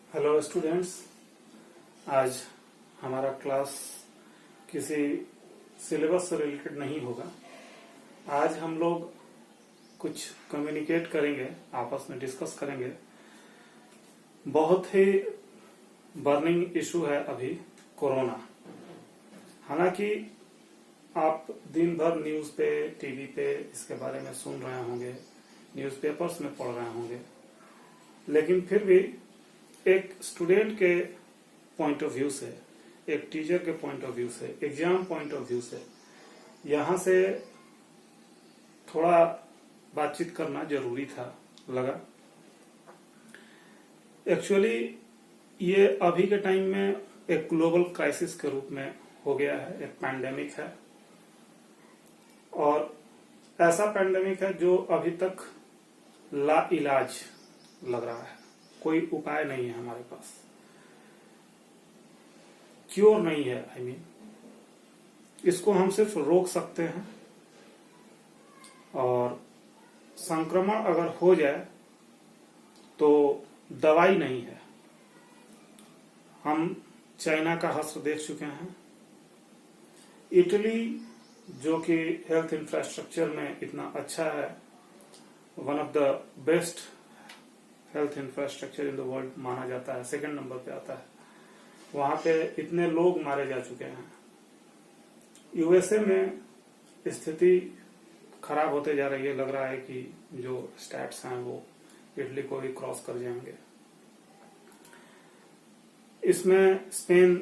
Hello students. आज हमारा class किसी सिलेबस से रिलेटेड नहीं होगा। आज हम लोग कुछ कम्युनिकेट करेंगे, आपस में डिस्कस करेंगे। बहुत ही बर्निंग इशू है अभी कोरोना। हालांकि आप दिन भर न्यूज पे, टीवी पे इसके बारे में सुन रहे होंगे, न्यूज़पेपर्स में पढ़ रहे होंगे, लेकिन फिर भी एक स्टूडेंट के पॉइंट ऑफ व्यू से, एक टीचर के पॉइंट ऑफ व्यू से, एग्जाम पॉइंट ऑफ व्यू से यहां से थोड़ा बातचीत करना जरूरी था लगा। एक्चुअली ये अभी के टाइम में एक ग्लोबल क्राइसिस के रूप में हो गया है, एक पैंडेमिक है, और ऐसा पैंडेमिक है जो अभी तक ला इलाज लग रहा है। कोई उपाय नहीं है हमारे पास, क्योर नहीं है। आई मीन इसको हम सिर्फ रोक सकते हैं, और संक्रमण अगर हो जाए तो दवाई नहीं है। हम चाइना का हश्र देख चुके हैं, इटली जो कि हेल्थ इंफ्रास्ट्रक्चर में इतना अच्छा है, one of the best health infrastructure in the world माना जाता है, सेकंड नंबर पे आता है। वहां पे इतने लोग मारे जा चुके हैं। यूएसए में स्थिति खराब होते जा रही है। लग रहा है कि जो स्टैट्स हैं वो इटली को भी क्रॉस कर जाएंगे। इसमें स्पेन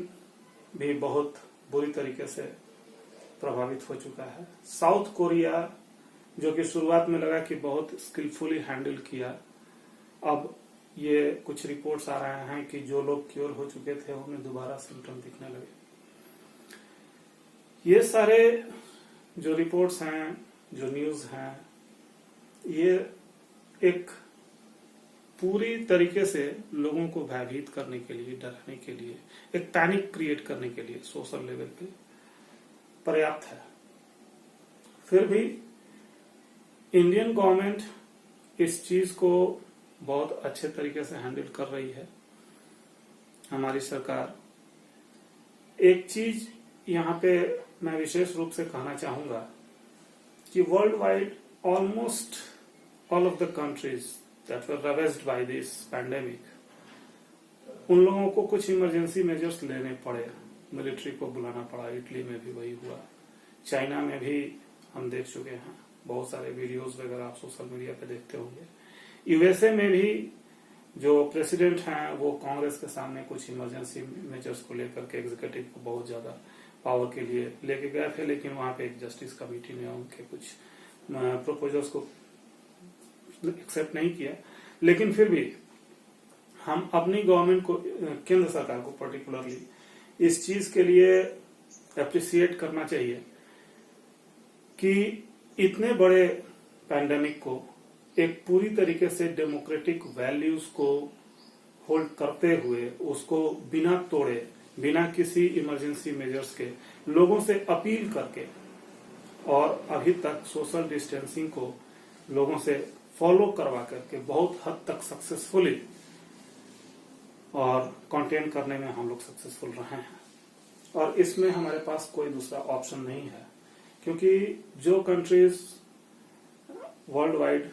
भी बहुत बुरी तरीके से प्रभावित हो चुका है। साउथ कोरिया जो कि शुरुआत में लगा कि बहुत स्किलफुली हैंडल किया, अब ये कुछ रिपोर्ट्स आ रहे हैं कि जो लोग क्योर हो चुके थे उन्हें दोबारा सिम्टम दिखने लगे। ये सारे जो रिपोर्ट्स हैं, जो न्यूज हैं, ये एक पूरी तरीके से लोगों को भयभीत करने के लिए, डराने के लिए, एक पैनिक क्रिएट करने के लिए सोशल लेवल पे पर्याप्त है। फिर भी इंडियन गवर्नमेंट इस चीज को बहुत अच्छे तरीके से हैंडल कर रही है। हमारी सरकार, एक चीज यहाँ पे मैं विशेष रूप से कहना चाहूंगा कि world wide almost all of the countries that were ravaged by this pandemic, उन लोगों को कुछ इमरजेंसी मेजर्स लेने पड़े, मिलिट्री को बुलाना पड़ा। इटली में भी वही हुआ, चाइना में भी हम देख चुके हैं, बहुत सारे वीडियोस वगैरह आप सोशल मीडिया पे देखते होंगे। यूएसए में भी जो प्रेसिडेंट हैं वो कांग्रेस के सामने कुछ इमरजेंसी मेजर्स को लेकर के एग्जीक्यूटिव को बहुत ज्यादा पावर के लिए लेके गए थे, लेकिन वहां पे एक जस्टिस कमेटी ने उनके कुछ प्रपोजल्स को एक्सेप्ट नहीं किया। लेकिन फिर भी हम अपनी गवर्नमेंट को, केंद्र सरकार को पर्टिकुलरली इस चीज के लिए अप्रिसिएट करना चाहिए कि इतने बड़े पैंडेमिक को एक पूरी तरीके से डेमोक्रेटिक वैल्यूज को होल्ड करते हुए, उसको बिना तोड़े, बिना किसी इमरजेंसी मेजर्स के, लोगों से अपील करके, और अभी तक सोशल डिस्टेंसिंग को लोगों से फॉलो करवा करके बहुत हद तक सक्सेसफुली और कंटेन करने में हम लोग सक्सेसफुल रहे हैं। और इसमें हमारे पास कोई दूसरा ऑप्शन नहीं है, क्योंकि जो कंट्रीज वर्ल्ड वाइड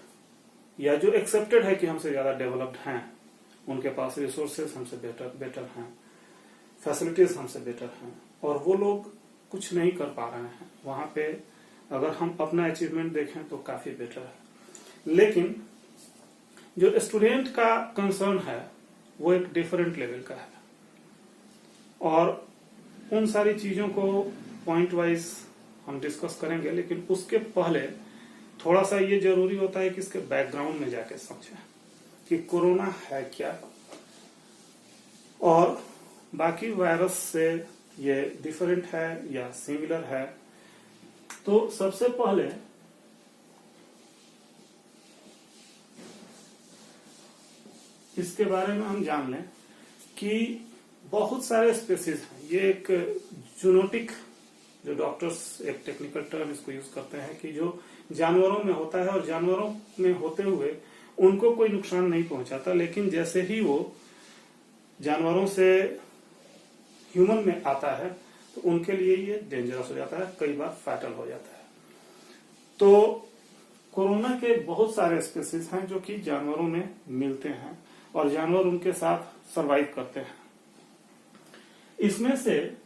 या जो एक्सेप्टेड है कि हमसे ज्यादा डेवलप्ड हैं, उनके पास रिसोर्सेज हमसे बेटर हैं, फैसिलिटीज हमसे बेटर हैं, और वो लोग कुछ नहीं कर पा रहे हैं। वहां पे अगर हम अपना अचीवमेंट देखें तो काफी बेटर है। लेकिन जो स्टूडेंट का कंसर्न है वो एक डिफरेंट लेवल का है, और उन सारी चीजों को पॉइंट वाइज हम डिस्कस करेंगे। लेकिन उसके पहले थोड़ा सा ये जरूरी होता है कि इसके बैकग्राउंड में जाके समझें कि कोरोना है क्या, और बाकी वायरस से ये डिफरेंट है या सिमिलर है। तो सबसे पहले इसके बारे में हम जान लें कि बहुत सारे स्पेसीज हैं। ये एक जूनोटिक, जो डॉक्टर्स एक टेक्निकल टर्म इसको यूज करते हैं, कि जो जानवरों में होता है और जानवरों में होते हुए उनको कोई नुकसान नहीं पहुंचाता, लेकिन जैसे ही वो जानवरों से ह्यूमन में आता है तो उनके लिए ये डेंजरस हो जाता है, कई बार फैटल हो जाता है। तो कोरोना के बहुत सारे स्पीसीज हैं जो कि जानवरों में मिलते हैं और जानवर उनके साथ सरवाइव करते हैं। इसमें से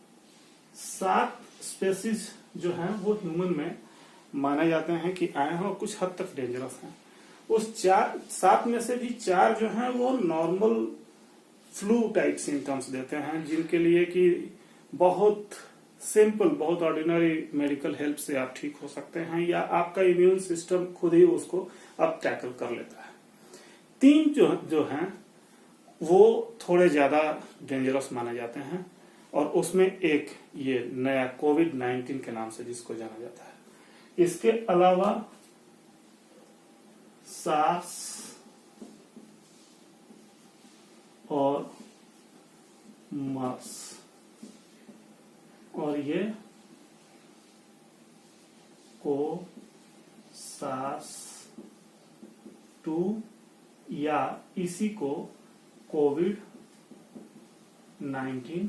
7 स्पीसीज जो हैं वो ह्यूमन में माने जाते हैं कि आए हैं और कुछ हद तक डेंजरस हैं। उस 7 में से भी 4 जो हैं वो नॉर्मल फ्लू टाइप सिम्टम्स देते हैं, जिनके लिए कि बहुत सिंपल, बहुत ऑर्डिनरी मेडिकल हेल्प से आप ठीक हो सकते हैं या आपका इम्यून सिस्टम खुद ही उसको अब टैकल कर लेता है। 3 जो हैं वो थोड़े ज्यादा डेंजरस माने जाते हैं और उसमें एक ये नया कोविड-19 के नाम से जिसको जाना जाता है। इसके अलावा सार्स और मर्स और ये SARS-2 या इसी को कोविड-19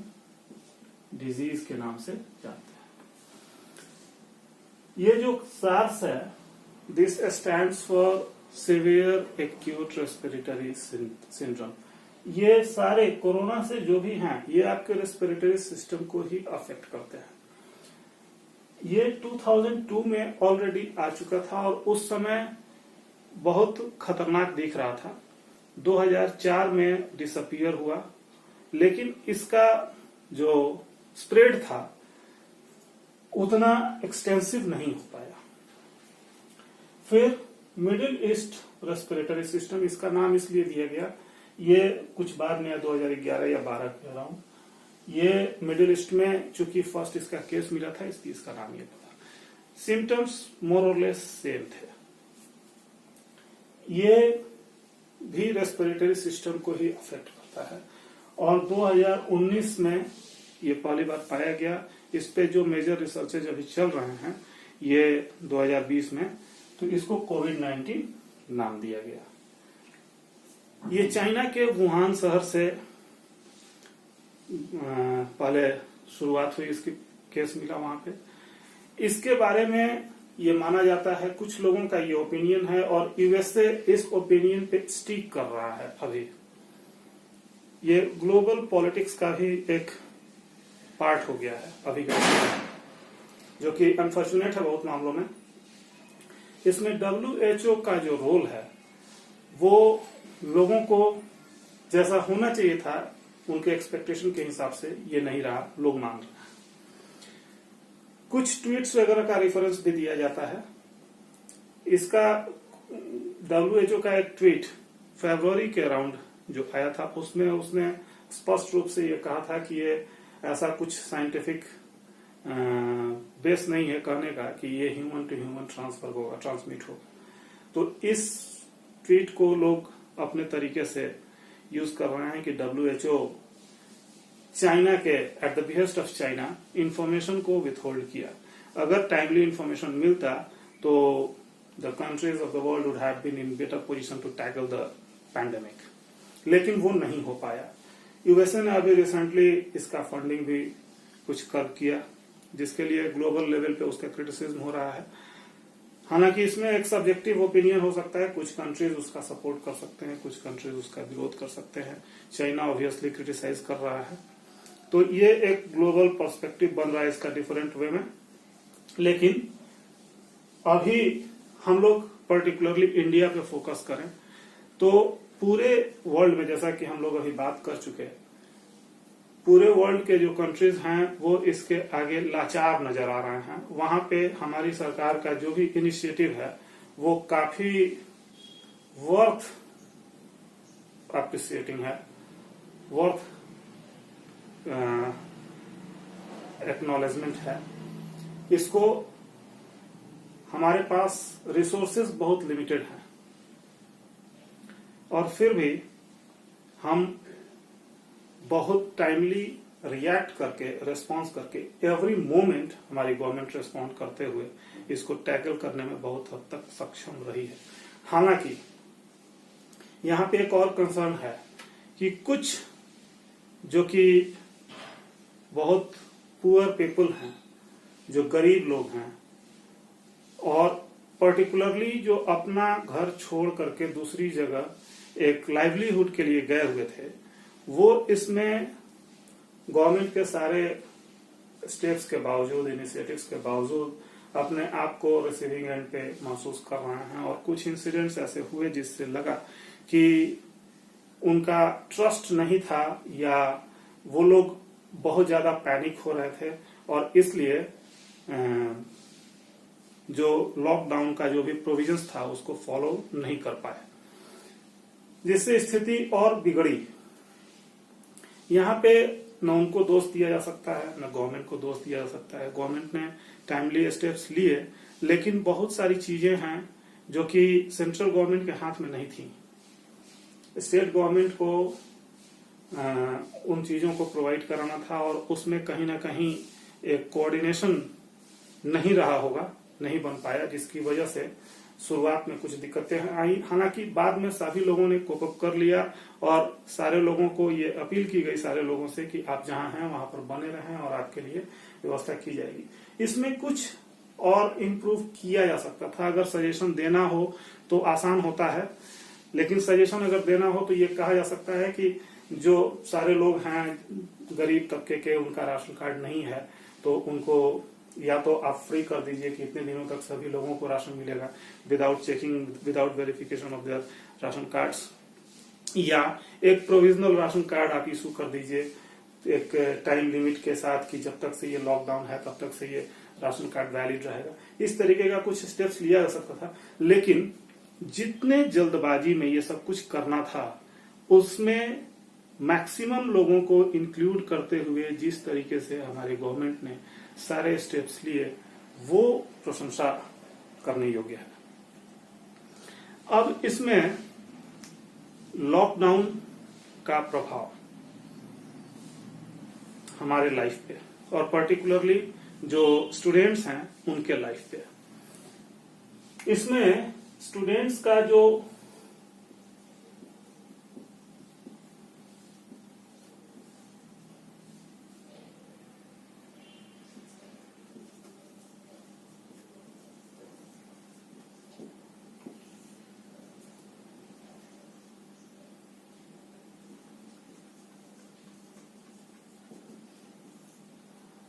डिजीज के नाम से जानते हैं। ये जो सार्स है, this stands for severe acute respiratory syndrome. ये सारे कोरोना से जो भी हैं ये आपके रेस्पिरेटरी सिस्टम को ही अफेक्ट करते हैं। ये 2002 में ऑलरेडी आ चुका था और उस समय बहुत खतरनाक दिख रहा था। 2004 में डिसअपियर हुआ, लेकिन इसका जो स्प्रेड था उतना एक्सटेंसिव नहीं हो पाया। फिर मिडिल ईस्ट रेस्पिरेटरी सिस्टम, इसका नाम इसलिए दिया गया, ये कुछ बाद में 2011 या 12 कह रहा हूं, ये मिडिल ईस्ट में चूंकि फर्स्ट इसका केस मिला था इसलिए इसका नाम ये पड़ा। सिम्टम्स मोर और लेस सेम थे। ये भी रेस्पिरेटरी सिस्टम को ही अफेक्ट करता है और 2019 में ये पहली बार पाया गया। इस पे जो मेजर रिसर्चेज अभी चल रहे हैं ये 2020 में, तो इसको कोविड-19 नाम दिया गया। ये चाइना के वुहान शहर से पहले शुरुआत हुई, इसकी केस मिला वहां पे। इसके बारे में ये माना जाता है, कुछ लोगों का ये ओपिनियन है और यूएसए इस ओपिनियन पे स्टिक कर रहा है अभी। ये ग्लोबल पॉलिटिक्स का भी एक पार्ट हो गया है अभी का, जो कि अनफॉर्चुनेट है बहुत मामलों में। इसमें WHO का जो रोल है वो लोगों को जैसा होना चाहिए था उनके एक्सपेक्टेशन के हिसाब से ये नहीं रहा, लोग मान रहे हैं। कुछ ट्वीट्स वगैरह का रेफरेंस भी दिया जाता है। इसका WHO का एक ट्वीट फरवरी के अराउंड जो आया था उसमें उसने स्पष्ट रूप से ये कहा था कि ये ऐसा कुछ साइंटिफिक बेस नहीं है कहने का कि ये ह्यूमन टू ह्यूमन ट्रांसफर होगा, ट्रांसमिट होगा। तो इस ट्वीट को लोग अपने तरीके से यूज कर रहे हैं कि WHO चाइना के at the behest of China information को विथहोल्ड किया। अगर टाइमली इंफॉर्मेशन मिलता तो the countries of the world would have been in better position to tackle the pandemic, लेकिन वो नहीं हो पाया। यूएसए ने अभी रिसेंटली इसका फंडिंग भी कुछ कर किया, जिसके लिए ग्लोबल लेवल पे उसका क्रिटिसिज्म हो रहा है। हालांकि इसमें एक सब्जेक्टिव ओपिनियन हो सकता है, कुछ कंट्रीज उसका सपोर्ट कर सकते हैं, कुछ कंट्रीज उसका विरोध कर सकते हैं। चाइना ऑब्वियसली क्रिटिसाइज कर रहा है, तो ये एक ग्लोबल पर्सपेक्टिव बन रहा है इसका डिफरेंट वे में। लेकिन अभी हम लोग पर्टिकुलरली इंडिया पे फोकस करें तो पूरे वर्ल्ड में, जैसा कि हम लोग अभी बात कर चुके हैं, पूरे वर्ल्ड के जो कंट्रीज हैं वो इसके आगे लाचार नजर आ रहे हैं। वहां पे हमारी सरकार का जो भी इनिशिएटिव है वो काफी वर्थ अप्रिसिएटिंग है, वर्थ एक्नॉलेजमेंट है। इसको हमारे पास रिसोर्सेज बहुत लिमिटेड हैं और फिर भी हम बहुत टाइमली रिएक्ट करके, रेस्पॉन्स करके, एवरी मोमेंट हमारी गवर्नमेंट रेस्पॉन्ड करते हुए इसको टैकल करने में बहुत हद तक सक्षम रही है। हालांकि यहाँ पे एक और कंसर्न है कि कुछ जो कि बहुत पुअर पीपल हैं, जो गरीब लोग हैं, और पर्टिकुलरली जो अपना घर छोड़ करके दूसरी जगह एक लाइवलीहुड के लिए गए हुए थे, वो इसमें गवर्नमेंट के सारे स्टेप्स के बावजूद, इनिशिएटिव्स के बावजूद अपने आप को रिसीविंग एंड पे महसूस कर रहे हैं। और कुछ इंसिडेंट्स ऐसे हुए जिससे लगा कि उनका ट्रस्ट नहीं था, या वो लोग बहुत ज्यादा पैनिक हो रहे थे, और इसलिए जो लॉकडाउन का जो भी प्रोविजंस था उसको फॉलो नहीं कर पाए, जिससे स्थिति और बिगड़ी। यहाँ पे न उनको दोष दिया जा सकता है, न गवर्नमेंट को दोष दिया जा सकता है। गवर्नमेंट ने टाइमली स्टेप्स लिए, लेकिन बहुत सारी चीजें हैं जो कि सेंट्रल गवर्नमेंट के हाथ में नहीं थी। स्टेट गवर्नमेंट को उन चीजों को प्रोवाइड कराना था, और उसमें कहीं ना कहीं एक कोऑर्डिनेशन नहीं रहा होगा, नहीं बन पाया, जिसकी वजह से शुरुआत में कुछ दिक्कतें आई। हालांकि बाद में सभी लोगों ने कोप अप कर लिया, और सारे लोगों को ये अपील की गई सारे लोगों से कि आप जहां हैं वहां पर बने रहें और आपके लिए व्यवस्था की जाएगी। इसमें कुछ और इम्प्रूव किया जा सकता था। अगर सजेशन देना हो तो आसान होता है, लेकिन सजेशन अगर देना हो तो ये कहा जा सकता है कि जो सारे लोग हैं गरीब तबके के, उनका राशन कार्ड नहीं है, तो उनको या तो आप फ्री कर दीजिए कि इतने दिनों तक सभी लोगों को राशन मिलेगा without checking, without verification of their ration cards, या एक प्रोविजनल राशन कार्ड आप इशू कर दीजिए एक टाइम लिमिट के साथ कि जब तक से ये लॉकडाउन है तब तक से ये राशन कार्ड वैलिड रहेगा। इस तरीके का कुछ स्टेप्स लिया जा सकता था, लेकिन जितने जल्दबाजी में ये सब कुछ करना था, उसमें मैक्सिमम लोगों को इंक्लूड करते हुए जिस तरीके से हमारी गवर्नमेंट ने सारे स्टेप्स लिए, वो प्रशंसा करने योग्य है। अब इसमें लॉकडाउन का प्रभाव हमारे लाइफ पे, और पर्टिकुलरली जो स्टूडेंट्स हैं उनके लाइफ पे, इसमें स्टूडेंट्स का जो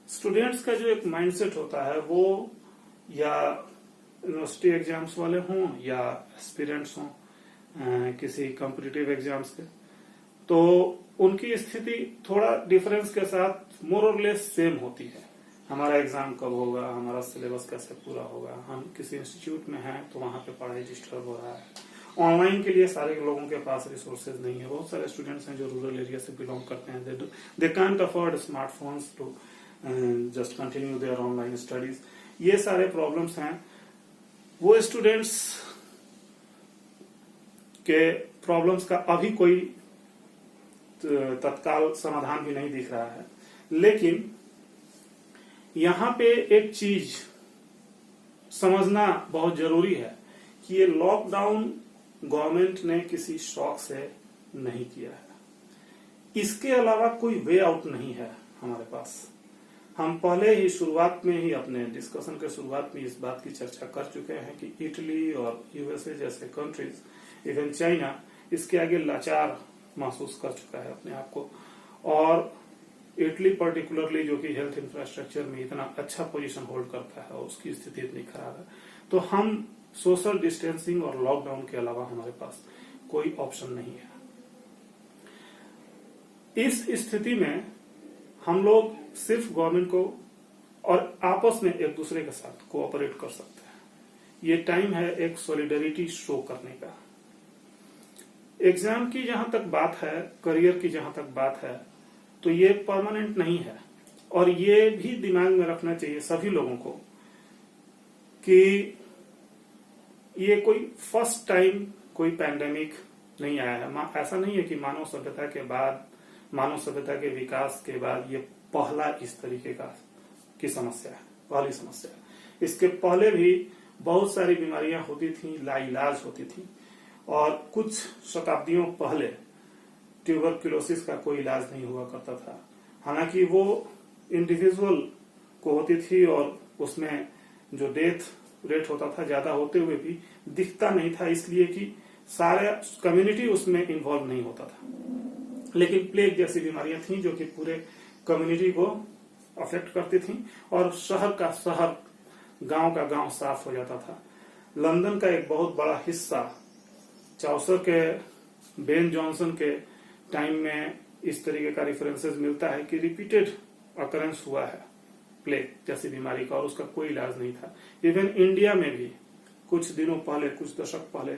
स्टूडेंट्स का जो एक माइंडसेट होता है, वो या यूनिवर्सिटी एग्जाम्स वाले हों या एस्पिरेंट्स हों किसी कॉम्पिटिटिव एग्जाम्स के, तो उनकी स्थिति थोड़ा डिफरेंस के साथ मोर और लेस सेम होती है। हमारा एग्जाम कब होगा, हमारा सिलेबस कैसे पूरा होगा, हम किसी इंस्टीट्यूट में हैं तो वहां पे पढ़ाई डिस्टर्ब हो रहा है, ऑनलाइन के लिए सारे लोगों के पास रिसोर्सेज नहीं है। बहुत सारे स्टूडेंट्स हैं जो रूरल एरिया से बिलोंग करते हैं, they can't afford smartphones to just continue their online studies. ये सारे प्रॉब्लम्स हैं। वो स्टूडेंट्स के प्रॉब्लम्स का अभी कोई तत्काल समाधान भी नहीं दिख रहा है, लेकिन यहां पे एक चीज समझना बहुत जरूरी है कि ये लॉकडाउन गवर्नमेंट ने किसी शौक से नहीं किया है। इसके अलावा कोई वे आउट नहीं है हमारे पास। हम पहले ही शुरुआत में ही अपने डिस्कशन के शुरुआत में इस बात की चर्चा कर चुके हैं कि इटली और यूएसए जैसे कंट्रीज, इवन चाइना, इसके आगे लाचार महसूस कर चुका है अपने आप को। और इटली पर्टिकुलरली जो कि हेल्थ इंफ्रास्ट्रक्चर में इतना अच्छा पोजीशन होल्ड करता है, उसकी स्थिति इतनी खराब है। तो हम सोशल डिस्टेंसिंग और लॉकडाउन के अलावा हमारे पास कोई ऑप्शन नहीं है। इस स्थिति में हम लोग सिर्फ गवर्नमेंट को और आपस में एक दूसरे के साथ कोऑपरेट कर सकते हैं। ये टाइम है एक सॉलिडरिटी शो करने का। एग्जाम की जहां तक बात है, करियर की जहां तक बात है, तो ये परमानेंट नहीं है। और ये भी दिमाग में रखना चाहिए सभी लोगों को कि ये कोई फर्स्ट टाइम कोई पैंडेमिक नहीं आया है। ऐसा नहीं है कि मानव सभ्यता के बाद, मानव सभ्यता के विकास के बाद ये पहला इस तरीके की समस्या है, पहली समस्या है। इसके पहले भी बहुत सारी बीमारियां होती थी, लाइलाज होती थी, और कुछ शताब्दियों पहले ट्यूबरक्लोसिस का कोई इलाज नहीं हुआ करता था। हालांकि वो इंडिविजुअल को होती थी और उसमें जो डेथ रेट होता था ज्यादा होते हुए भी दिखता नहीं था, इसलिए कि सारे कम्युनिटी उसमें इन्वॉल्व नहीं होता था। लेकिन प्लेग जैसी बीमारियां थी जो कि पूरे कम्युनिटी को अफेक्ट करती थी और शहर का शहर, गांव का गांव साफ हो जाता था। लंदन का एक बहुत बड़ा हिस्सा चौसर के बेन जॉनसन के टाइम में इस तरीके का रेफरेंसेस मिलता है कि रिपीटेड अकरेंस हुआ है प्लेग जैसी बीमारी का और उसका कोई इलाज नहीं था। इवन इंडिया में भी कुछ दिनों पहले, कुछ दशक पहले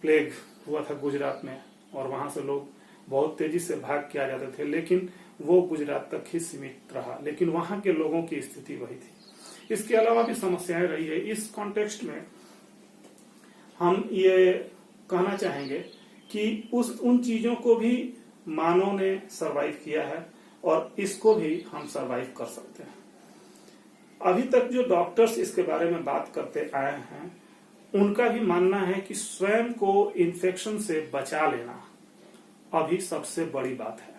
प्लेग हुआ था गुजरात में और वहां से लोग बहुत तेजी से भाग के आ जाते थे, लेकिन वो गुजरात तक ही सीमित रहा। लेकिन वहां के लोगों की स्थिति वही थी। इसके अलावा भी समस्याएं रही है। इस कॉन्टेक्स्ट में हम ये कहना चाहेंगे कि उन चीजों को भी मानव ने सरवाइव किया है और इसको भी हम सरवाइव कर सकते हैं। अभी तक जो डॉक्टर्स इसके बारे में बात करते आए हैं उनका भी मानना है कि स्वयं को इन्फेक्शन से बचा लेना अभी सबसे बड़ी बात है।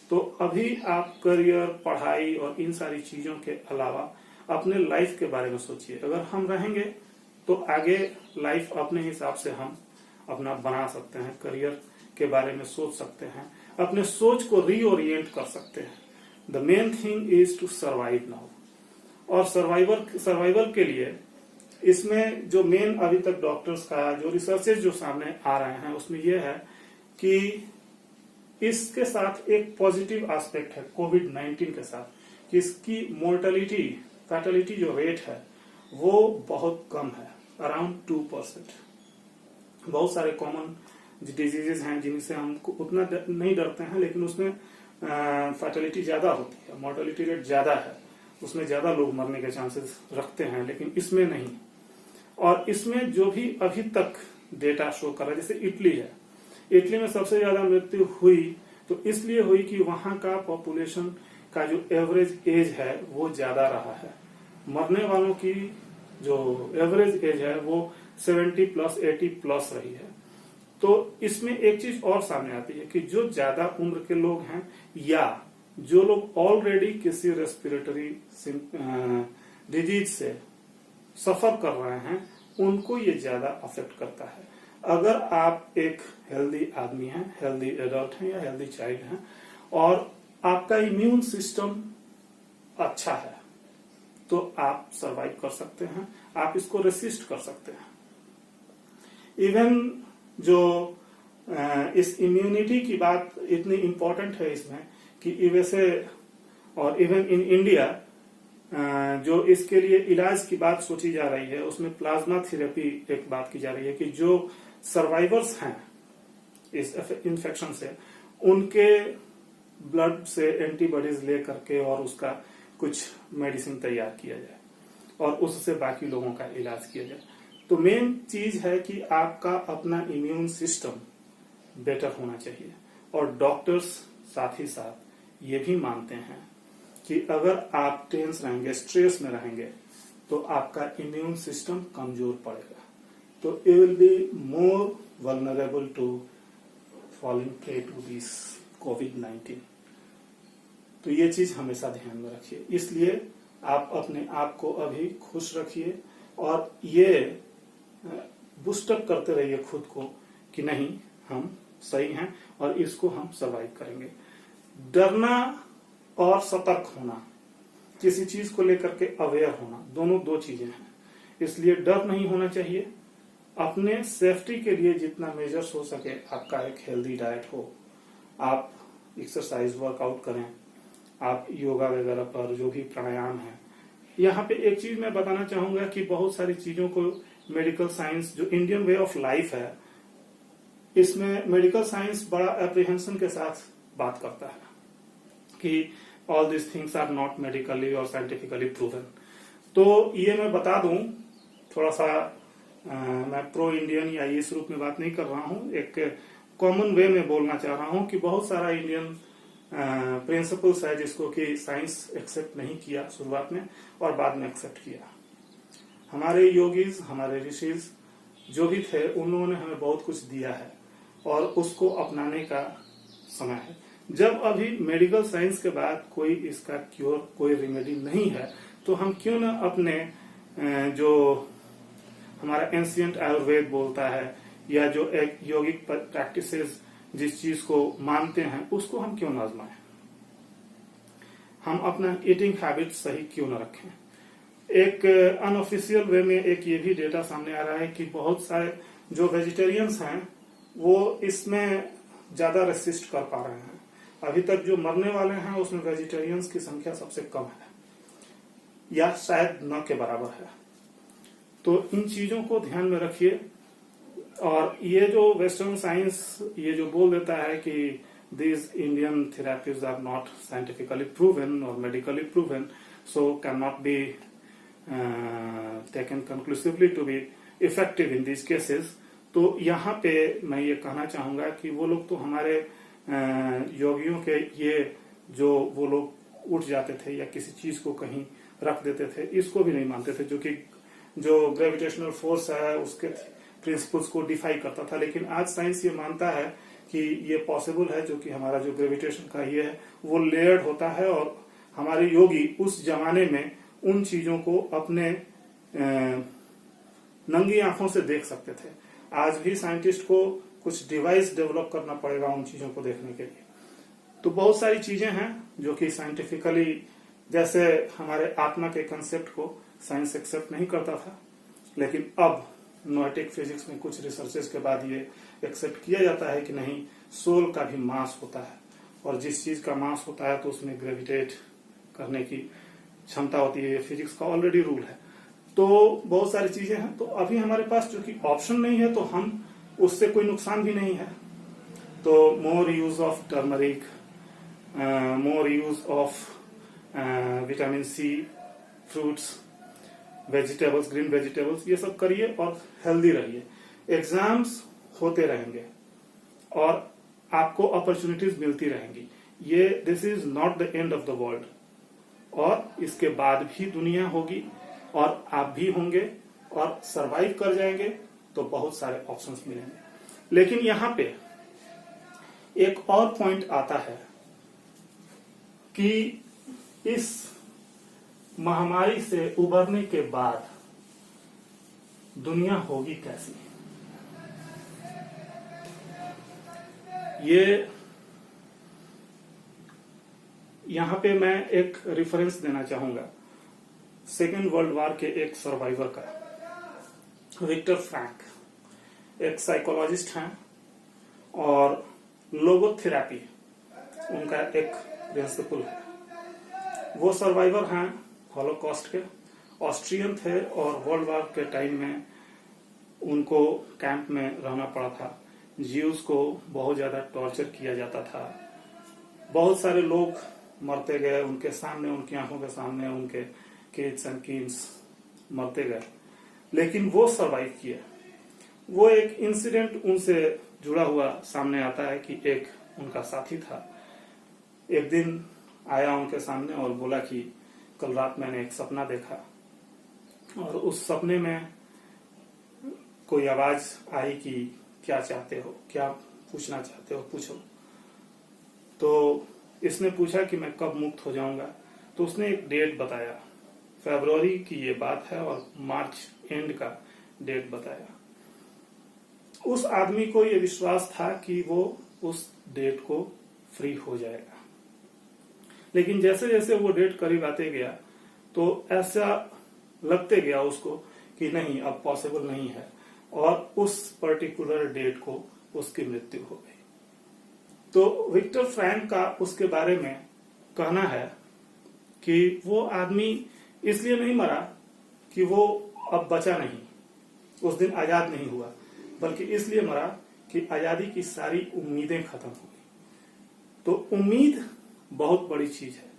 तो अभी आप करियर, पढ़ाई और इन सारी चीजों के अलावा अपने लाइफ के बारे में सोचिए। अगर हम रहेंगे तो आगे लाइफ अपने हिसाब से हम अपना बना सकते हैं, करियर के बारे में सोच सकते हैं, अपने सोच को रीओरिएंट कर सकते हैं। The main thing is to survive now. और सर्वाइवल के लिए इसमें जो मेन अभी तक डॉक्टर्स का जो रिसर्चेज जो सामने आ रहे हैं उसमें यह है कि इसके साथ एक पॉजिटिव एस्पेक्ट है कोविड-19 के साथ, कि इसकी मोर्टेलिटी, फैटेलिटी जो रेट है वो बहुत कम है, अराउंड 2%। बहुत सारे कॉमन डिजीजेज हैं जिनसे हम उतना नहीं डरते हैं, लेकिन उसमें फैटेलिटी ज्यादा होती है, मोर्टेलिटी रेट ज्यादा है, उसमें ज्यादा लोग मरने के चांसेस रखते हैं, लेकिन इसमें नहीं। और इसमें जो भी अभी तक डेटा शो कर रहा है, जैसे इटली है, इटली में सबसे ज्यादा मृत्यु हुई तो इसलिए हुई कि वहां का पॉपुलेशन का जो एवरेज एज है वो ज्यादा रहा है। मरने वालों की जो एवरेज एज है वो 70 प्लस 80 प्लस रही है। तो इसमें एक चीज और सामने आती है कि जो ज्यादा उम्र के लोग हैं या जो लोग ऑलरेडी किसी रेस्पिरेटरी डिजीज से सफर कर रहे हैं उनको ये ज्यादा अफेक्ट करता है। अगर आप एक हेल्दी आदमी हैं, हेल्दी एडल्ट हैं या हेल्दी चाइल्ड हैं और आपका इम्यून सिस्टम अच्छा है तो आप सरवाइव कर सकते हैं, आप इसको रेसिस्ट कर सकते हैं। इवन जो इस इम्यूनिटी की बात इतनी इंपॉर्टेंट है इसमें कि यूएसए और इवन इन इंडिया जो इसके लिए इलाज की बात सोची जा रही है उसमें प्लाज्मा थेरेपी एक बात की जा रही है कि जो सर्वाइवर्स हैं इस इन्फेक्शन से उनके ब्लड से एंटीबॉडीज ले करके और उसका कुछ मेडिसिन तैयार किया जाए और उससे बाकी लोगों का इलाज किया जाए। तो मेन चीज है कि आपका अपना इम्यून सिस्टम बेटर होना चाहिए। और डॉक्टर्स साथ ही साथ ये भी मानते हैं कि अगर आप टेंस रहेंगे, स्ट्रेस में रहेंगे तो आपका इम्यून सिस्टम कमजोर पड़ेगा, तो you will be more vulnerable to falling prey to this कोविड-19। तो ये चीज हमेशा ध्यान में रखिए। इसलिए आप अपने आप को अभी खुश रखिए और ये बूस्टअप करते रहिए खुद को कि नहीं, हम सही हैं और इसको हम सर्वाइव करेंगे। डरना और सतर्क होना, किसी चीज को लेकर के अवेयर होना, दोनों दो चीजें हैं। इसलिए डर नहीं होना चाहिए। अपने सेफ्टी के लिए जितना मेजर्स हो सके, आपका एक हेल्दी डाइट हो, आप एक्सरसाइज वर्कआउट करें, आप योगा वगैरह पर जो भी प्राणायाम है। यहाँ पे एक चीज मैं बताना चाहूंगा कि बहुत सारी चीजों को मेडिकल साइंस, जो इंडियन वे ऑफ लाइफ है, इसमें मेडिकल साइंस बड़ा एप्रीहेंशन के साथ बात करता है कि all this things are not medically और साइंटिफिकली प्रूवन। तो ये मैं बता दूं, थोड़ा सा मैं प्रो इंडियन या इस रूप में बात नहीं कर रहा हूं, एक कॉमन वे में बोलना चाह रहा हूं कि बहुत सारा इंडियन प्रिंसिपल्स है जिसको कि साइंस एक्सेप्ट नहीं किया शुरुआत में और बाद में एक्सेप्ट किया। हमारे योगीज, हमारे ऋषिज जो भी थे, उन्होंने हमें बहुत कुछ दिया है और उसको अपनाने का समय है। जब अभी मेडिकल साइंस के बाद कोई इसका क्योर, कोई रेमेडी नहीं है, तो हम क्यों ना अपने जो हमारा एंशियंट आयुर्वेद बोलता है, या जो एक यौगिक प्रैक्टिसेस जिस चीज को मानते हैं, उसको हम क्यों ना आजमाएं। हम अपना ईटिंग हैबिट सही क्यों ना रखें। एक अनऑफिशियल वे में एक ये भी डेटा सामने आ रहा है कि बहुत सारे जो वेजिटेरियंस हैं वो इसमें ज्यादा रेसिस्ट कर पा रहे हैं। अभी तक जो मरने वाले हैं उसमें वेजिटेरियंस की संख्या सबसे कम है, या शायद न के बराबर है। तो इन चीजों को ध्यान में रखिए। और ये जो वेस्टर्न साइंस ये जो बोल देता है कि these Indian therapies are not scientifically proven or medically proven, so cannot be taken conclusively to be effective in these cases, तो यहाँ पे मैं ये कहना चाहूंगा कि वो लोग तो हमारे योगियों के ये जो वो लोग उठ जाते थे या किसी चीज को कहीं रख देते थे, इसको भी नहीं मानते थे, जो कि जो ग्रेविटेशनल फोर्स है उसके प्रिंसिपल्स को डिफाई करता था। लेकिन आज साइंस ये मानता है कि ये पॉसिबल है, जो कि हमारा जो ग्रेविटेशन का ये है वो लेयर्ड होता है, और हमारे योगी उस जमाने में उन चीजों को अपने नंगी आंखों से देख सकते थे। आज भी साइंटिस्ट को कुछ डिवाइस डेवलप करना पड़ेगा उन चीजों को देखने के लिए। तो बहुत सारी चीजें हैं जो कि साइंटिफिकली, जैसे हमारे आत्मा के कंसेप्ट को साइंस एक्सेप्ट नहीं करता था, लेकिन अब नोएटिक फिजिक्स में कुछ रिसर्चेस के बाद ये एक्सेप्ट किया जाता है कि नहीं, सोल का भी मास होता है, और जिस चीज का मास होता है तो उसमें ग्रेविटेट करने की क्षमता होती है। ये फिजिक्स का ऑलरेडी रूल है। तो बहुत सारी चीजें हैं। तो अभी हमारे पास जो कि ऑप्शन नहीं है, तो हम उससे कोई नुकसान भी नहीं है। तो more use of turmeric, more use of vitamin C, fruits, vegetables, green vegetables, ये सब करिए और हेल्दी रहिए। एग्जाम्स होते रहेंगे और आपको अपॉर्चुनिटीज मिलती रहेंगी। ये this is not the end of the world, और इसके बाद भी दुनिया होगी और आप भी होंगे और सरवाइव कर जाएंगे, तो बहुत सारे ऑप्शंस मिलेंगे। लेकिन यहां पे एक और पॉइंट आता है कि इस महामारी से उबरने के बाद दुनिया होगी कैसी। ये यहां पे मैं एक रेफरेंस देना चाहूंगा सेकेंड वर्ल्ड वॉर के एक सर्वाइवर का, विक्टर फ्रैंक, एक साइकोलॉजिस्ट हैं और लोगोथेरेपी उनका एक प्रिंसिपल है। वो सर्वाइवर हैं हॉलोकॉस्ट के, ऑस्ट्रियन थे और वर्ल्ड वॉर के टाइम में उनको कैंप में रहना पड़ा था। ज्यूज को बहुत ज्यादा टॉर्चर किया जाता था। बहुत सारे लोग मरते गए उनके सामने, उनकी आंखों के सामने, उनके किड्स एंड किड्स मरते गए, लेकिन वो सरवाइव किए। वो एक इंसिडेंट उनसे जुड़ा हुआ सामने आता है कि एक उनका साथी था, एक दिन आया उनके सामने और बोला कि कल रात मैंने एक सपना देखा और उस सपने में कोई आवाज आई कि क्या चाहते हो, क्या पूछना चाहते हो, पूछो। तो इसने पूछा कि मैं कब मुक्त हो जाऊंगा। तो उसने एक डेट बताया, फरवरी की ये बात है और मार्च एंड का डेट बताया। उस आदमी को ये विश्वास था कि वो उस डेट को फ्री हो जाएगा, लेकिन जैसे जैसे वो डेट करीब आते गया तो ऐसा लगते गया उसको कि नहीं, अब पॉसिबल नहीं है, और उस पर्टिकुलर डेट को उसकी मृत्यु हो गई। तो विक्टर फ्रैंक का उसके बारे में कहना है कि वो आदमी इसलिए नहीं मरा कि वो अब बचा नहीं, उस दिन आजाद नहीं हुआ, बल्कि इसलिए मरा कि आजादी की सारी उम्मीदें खत्म हो गई। तो उम्मीद बहुत बड़ी चीज है।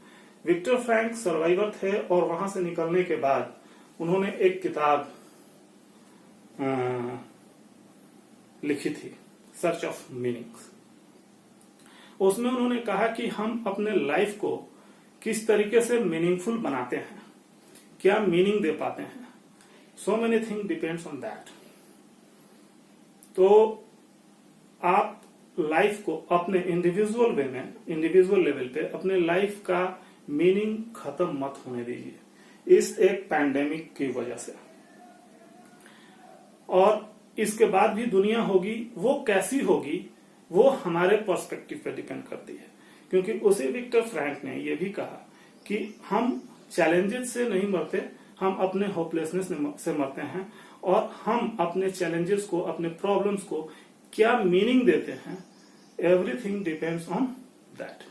विक्टर फ्रैंक सर्वाइवर थे और वहां से निकलने के बाद उन्होंने एक किताब लिखी थी, सर्च ऑफ मीनिंग्स। उसमें उन्होंने कहा कि हम अपने लाइफ को किस तरीके से मीनिंगफुल बनाते हैं, क्या मीनिंग दे पाते हैं। So many thing depends on that. तो आप लाइफ को अपने इंडिविजुअल वे में, इंडिविजुअल लेवल पे अपने लाइफ का मीनिंग खत्म मत होने दीजिए इस एक पैंडेमिक की वजह से। और इसके बाद भी दुनिया होगी, वो कैसी होगी वो हमारे पर्सपेक्टिव पे डिपेंड करती है। क्योंकि उसी विक्टर फ्रैंक ने यह भी कहा कि हम चैलेंजेस से नहीं मरते, हम अपने होपलेसनेस से मरते हैं। और हम अपने चैलेंजेस को, अपने प्रॉब्लम्स को क्या मीनिंग देते हैं, एवरीथिंग डिपेंड्स ऑन दैट।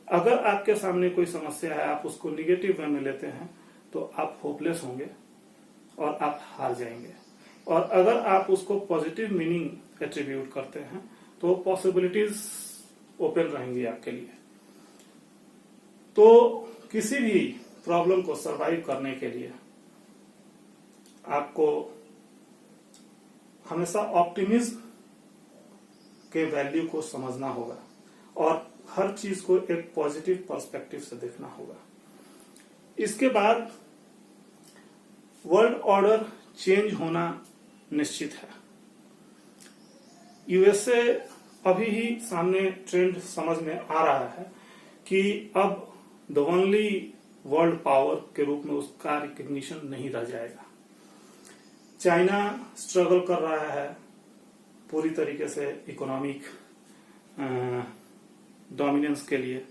अगर आपके सामने कोई समस्या है, आप उसको निगेटिव वे में लेते हैं तो आप होपलेस होंगे और आप हार जाएंगे। और अगर आप उसको पॉजिटिव मीनिंग एट्रीब्यूट करते हैं तो पॉसिबिलिटीज ओपन रहेंगी आपके लिए। तो किसी भी प्रॉब्लम को सरवाइव करने के लिए आपको हमेशा ऑप्टिमिज्म के वैल्यू को समझना होगा और हर चीज को एक पॉजिटिव पर्सपेक्टिव से देखना होगा। इसके बाद वर्ल्ड ऑर्डर चेंज होना निश्चित है। यूएसए अभी ही सामने ट्रेंड समझ में आ रहा है कि अब द ओनली वर्ल्ड पावर के रूप में उसका रिकग्निशन नहीं रह जाएगा। चाइना स्ट्रगल कर रहा है पूरी तरीके से इकोनॉमिक डोमिनेंस के लिए,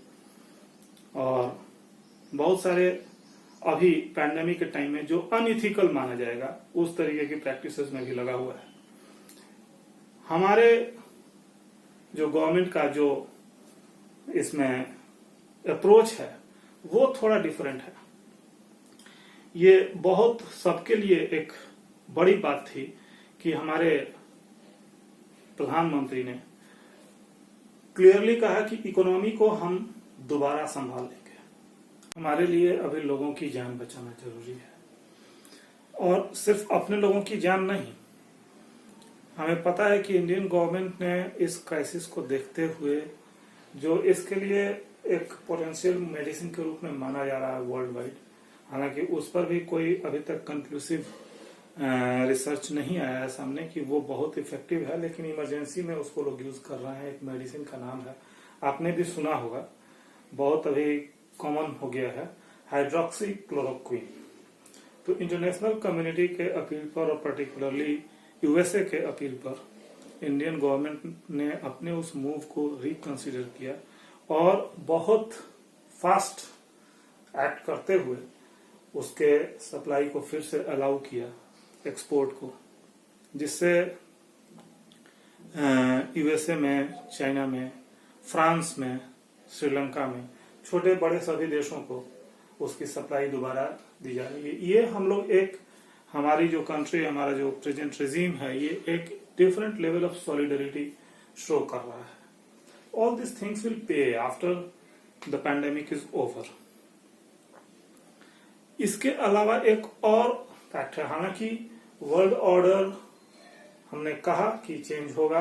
और बहुत सारे अभी पैंडेमिक के टाइम में जो अनइथिकल माना जाएगा उस तरीके की प्रैक्टिसेस में भी लगा हुआ है। हमारे जो गवर्नमेंट का जो इसमें अप्रोच है वो थोड़ा डिफरेंट है। ये बहुत सबके लिए एक बड़ी बात थी कि हमारे प्रधानमंत्री ने क्लियरली कहा कि इकोनॉमी को हम दोबारा संभाल लेंगे। हमारे लिए अभी लोगों की जान बचाना जरूरी है, और सिर्फ अपने लोगों की जान नहीं। हमें पता है कि इंडियन गवर्नमेंट ने इस क्राइसिस को देखते हुए जो इसके लिए एक पोटेंशियल मेडिसिन के रूप में माना जा रहा है वर्ल्ड वाइड, हालांकि उस पर भी कोई अभी तक कंक्लूसिव रिसर्च नहीं आया है सामने कि वो बहुत इफेक्टिव है, लेकिन इमरजेंसी में उसको लोग यूज कर रहे हैं। एक मेडिसिन का नाम है, आपने भी सुना होगा, बहुत अभी कॉमन हो गया है, हाइड्रोक्सी क्लोरोक्विन। तो इंटरनेशनल कम्युनिटी के अपील पर और पर्टिकुलरली यूएसए के अपील पर इंडियन गवर्नमेंट ने अपने उस मूव को रिकंसिडर किया और बहुत फास्ट एक्ट करते हुए उसके सप्लाई को फिर से अलाउ किया, एक्सपोर्ट को, जिससे यूएसए में, चाइना में, फ्रांस में, श्रीलंका में, छोटे बड़े सभी देशों को उसकी सप्लाई दोबारा दी जा रही है। ये हम लोग एक, हमारी जो कंट्री, हमारा जो प्रेजेंट रेजिम है, ये एक different level of solidarity show कर रहा है। All this things will pay after the pandemic is over. इसके अलावा एक और फैक्ट है, हालांकि वर्ल्ड ऑर्डर हमने कहा कि चेंज होगा,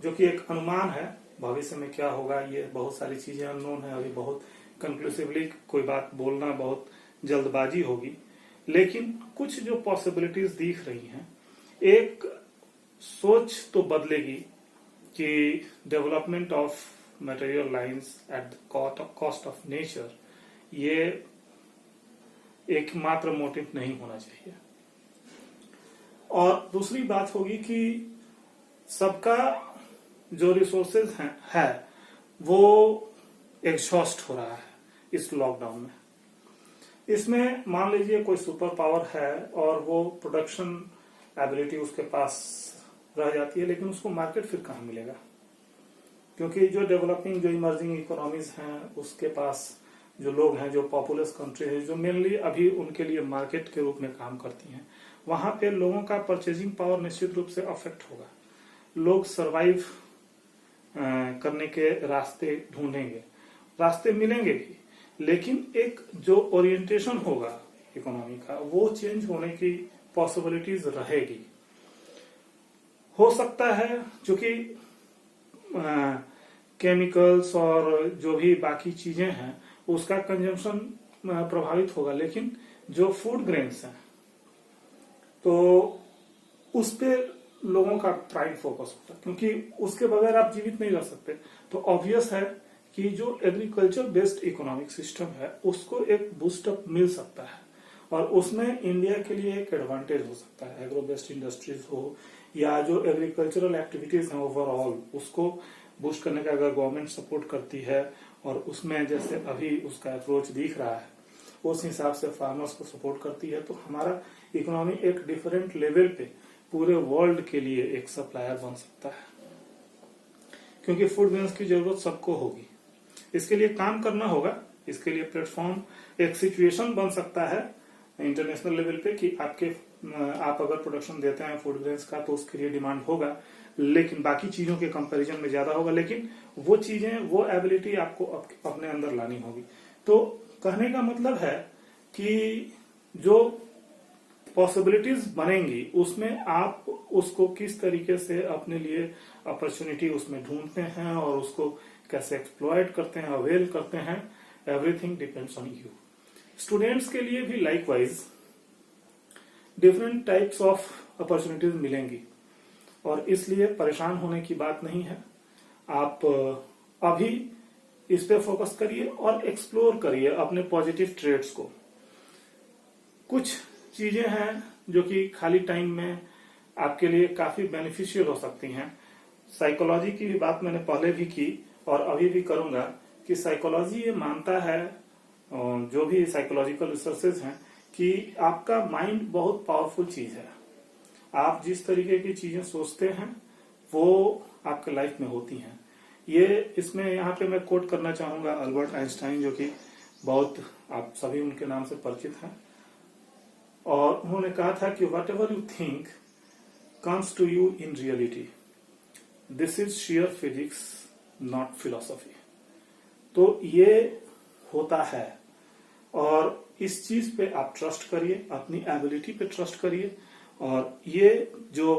जो कि एक अनुमान है, भविष्य में क्या होगा ये बहुत सारी चीजें अननोन है, अभी बहुत कंक्लूसिवली कोई बात बोलना बहुत जल्दबाजी होगी, लेकिन कुछ जो पॉसिबिलिटीज दिख रही हैं, एक सोच तो बदलेगी कि development of material lines at the cost of nature ये एकमात्र मोटिव नहीं होना चाहिए। और दूसरी बात होगी कि सबका जो रिसोर्सेज है वो एग्जॉस्ट हो रहा है इस लॉकडाउन में। इसमें मान लीजिए कोई सुपर पावर है और वो प्रोडक्शन एबिलिटी उसके पास रह जाती है, लेकिन उसको मार्केट फिर कहाँ मिलेगा? क्योंकि जो डेवलपिंग, जो इमर्जिंग इकोनॉमीज हैं, उसके पास जो लोग हैं, जो पॉपुलस कंट्री है, जो मेनली अभी उनके लिए मार्केट के रूप में काम करती हैं, वहां पे लोगों का परचेजिंग पावर निश्चित रूप से अफेक्ट होगा। लोग सरवाइव करने के रास्ते ढूंढेंगे, रास्ते मिलेंगे भी, लेकिन एक जो ओरिएंटेशन होगा इकोनॉमी का, वो चेंज होने की पॉसिबिलिटीज रहेगी। हो सकता है क्योंकि केमिकल्स और जो भी बाकी चीजें हैं उसका कंजम्पशन प्रभावित होगा, लेकिन जो फूड ग्रेन्स हैं तो उस पे लोगों का प्राइम फोकस होता है, क्योंकि उसके बगैर आप जीवित नहीं रह सकते। तो ऑब्वियस है कि जो एग्रीकल्चर बेस्ड इकोनॉमिक सिस्टम है उसको एक बूस्टअप मिल सकता है, और उसमें इंडिया के लिए एक एडवांटेज हो सकता है। एग्रो बेस्ड इंडस्ट्रीज हो या जो एग्रीकल्चरल एक्टिविटीज हैं ओवरऑल, उसको बूस्ट करने का अगर गवर्नमेंट सपोर्ट करती है, और उसमें जैसे अभी उसका अप्रोच दिख रहा है उस हिसाब से फार्मर्स को सपोर्ट करती है, तो हमारा इकोनॉमी एक डिफरेंट लेवल पे पूरे वर्ल्ड के लिए एक सप्लायर बन सकता है, क्योंकि फूड ग्रेन्स की जरूरत सबको होगी। इसके लिए काम करना होगा, इसके लिए प्लेटफॉर्म एक सिचुएशन बन सकता है इंटरनेशनल लेवल पे कि आप अगर प्रोडक्शन देते हैं फूड ग्रेन्स का तो उसके लिए डिमांड होगा, लेकिन बाकी चीजों के कंपैरिजन में ज्यादा होगा, लेकिन वो चीजें, वो एबिलिटी आपको अपने अंदर लानी होगी। तो कहने का मतलब है कि जो पॉसिबिलिटीज बनेंगी उसमें आप उसको किस तरीके से अपने लिए अपॉर्चुनिटी उसमें ढूंढते हैं और उसको कैसे एक्सप्लॉयट करते हैं, अवेल करते हैं, everything depends on you. Students के लिए भी likewise different types of opportunities मिलेंगी, और इसलिए परेशान होने की बात नहीं है। आप अभी इस पे फोकस करिए और एक्सप्लोर करिए अपने पॉजिटिव ट्रेड्स को। कुछ चीजें हैं जो कि खाली टाइम में आपके लिए काफी बेनिफिशियल हो सकती हैं। साइकोलॉजी की भी बात मैंने पहले भी की और अभी भी करूंगा कि साइकोलॉजी ये मानता है, जो भी साइकोलॉजिकल रिसर्चेज हैं, कि आपका माइंड बहुत पावरफुल चीज है। आप जिस तरीके की चीजें सोचते हैं वो आपके लाइफ में होती हैं। ये इसमें यहाँ पे मैं कोट करना चाहूंगा अल्बर्ट आइंस्टाइन, जो कि बहुत आप सभी उनके नाम से परिचित हैं, और उन्होंने कहा था कि whatever you think comes to you in reality, this is sheer physics not philosophy. तो ये होता है, और इस चीज पे आप ट्रस्ट करिए, अपनी एबिलिटी पे ट्रस्ट करिए, और ये जो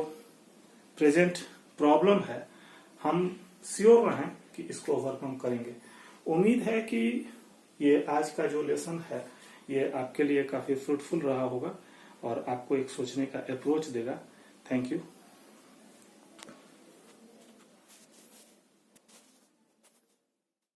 प्रेजेंट प्रॉब्लम है हम श्योर रहें कि इसको ओवरकम करेंगे। उम्मीद है कि ये आज का जो लेसन है ये आपके लिए काफी फ्रूटफुल रहा होगा और आपको एक सोचने का अप्रोच देगा। Thank you.